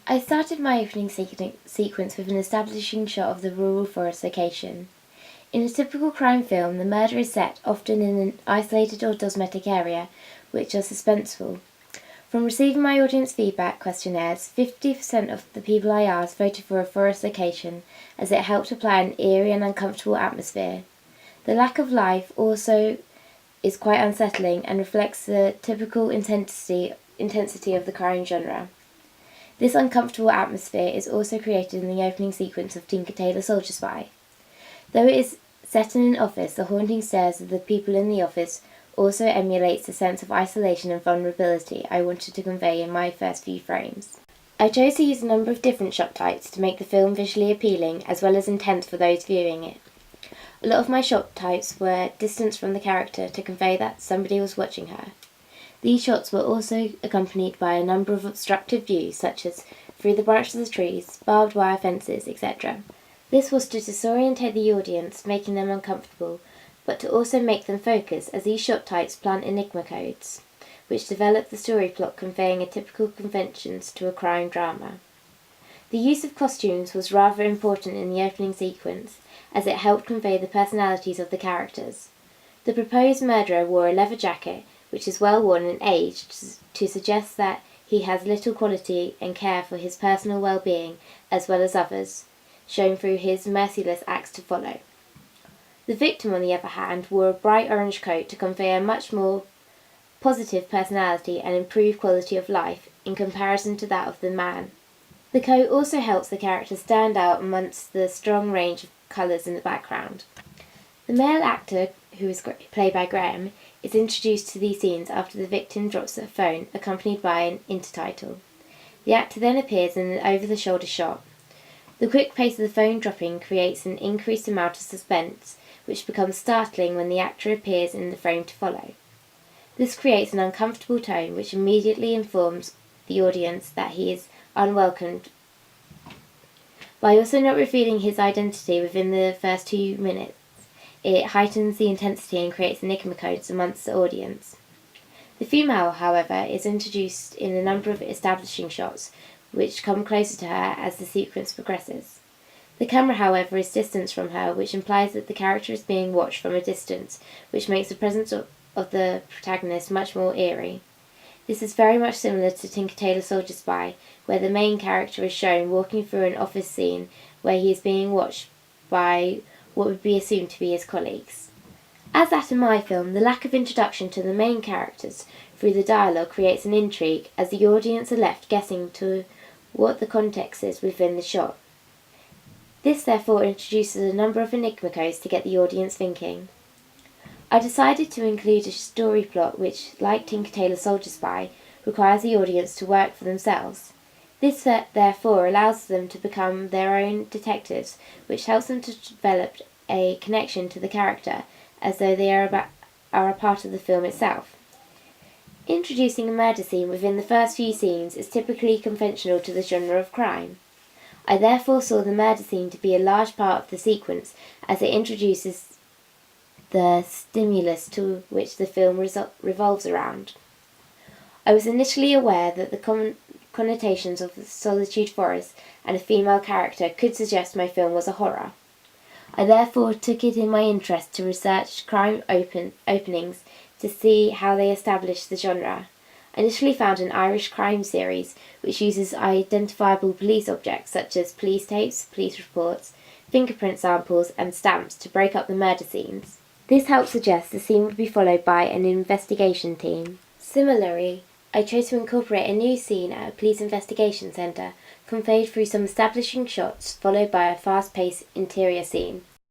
I started my opening sequence with an establishing shot of the rural forest location. In a typical crime film, the murder is set often in an isolated or domestic area, which are suspenseful. From receiving my audience feedback questionnaires, 50% of the people I asked voted for a forest location, as it helped apply an eerie and uncomfortable atmosphere. The lack of life also is quite unsettling and reflects the typical intensity of the crime genre. This uncomfortable atmosphere is also created in the opening sequence of Tinker Tailor Soldier Spy. Though it is set in an office, the haunting stares of the people in the office also emulates the sense of isolation and vulnerability I wanted to convey in my first few frames. I chose to use a number of different shot types to make the film visually appealing as well as intense for those viewing it. A lot of my shot types were distance from the character to convey that somebody was watching her. These shots were also accompanied by a number of obstructive views such as through the branches of the trees, barbed wire fences, etc. This was to disorientate the audience, making them uncomfortable, but to also make them focus, as these shot types plant enigma codes, which develop the story plot conveying a typical conventions to a crime drama. The use of costumes was rather important in the opening sequence, as it helped convey the personalities of the characters. The proposed murderer wore a leather jacket, which is well worn and aged, to suggest that he has little quality and care for his personal well-being as well as others, shown through his merciless acts to follow. The victim, on the other hand, wore a bright orange coat to convey a much more positive personality and improved quality of life in comparison to that of the man. The coat also helps the character stand out amongst the strong range of colours in the background. The male actor, who is played by Graham, is introduced to these scenes after the victim drops a phone, accompanied by an intertitle. The actor then appears in an over-the-shoulder shot. The quick pace of the phone dropping creates an increased amount of suspense, which becomes startling when the actor appears in the frame to follow. This creates an uncomfortable tone which immediately informs the audience that he is unwelcomed. By also not revealing his identity within the first 2 minutes, it heightens the intensity and creates enigma codes amongst the audience. The female, however, is introduced in a number of establishing shots, which come closer to her as the sequence progresses. The camera, however, is distanced from her, which implies that the character is being watched from a distance, which makes the presence of the protagonist much more eerie. This is very much similar to Tinker Tailor Soldier Spy, where the main character is shown walking through an office scene where he is being watched by what would be assumed to be his colleagues. As that in my film, the lack of introduction to the main characters through the dialogue creates an intrigue, as the audience are left guessing to what the context is within the shot. This therefore introduces a number of enigma codes to get the audience thinking. I decided to include a story plot which, like Tinker Tailor Soldier Spy, requires the audience to work for themselves. This therefore allows them to become their own detectives, which helps them to develop a connection to the character, as though they are a part of the film itself. Introducing a murder scene within the first few scenes is typically conventional to the genre of crime. I therefore saw the murder scene to be a large part of the sequence, as it introduces the stimulus to which the film revolves around. I was initially aware that the connotations of the solitude forest and a female character could suggest my film was a horror. I therefore took it in my interest to research crime openings to see how they establish the genre. I initially found an Irish crime series which uses identifiable police objects such as police tapes, police reports, fingerprint samples and stamps to break up the murder scenes. This helped suggest the scene would be followed by an investigation team. Similarly, I chose to incorporate a new scene at a police investigation centre, conveyed through some establishing shots followed by a fast-paced interior scene.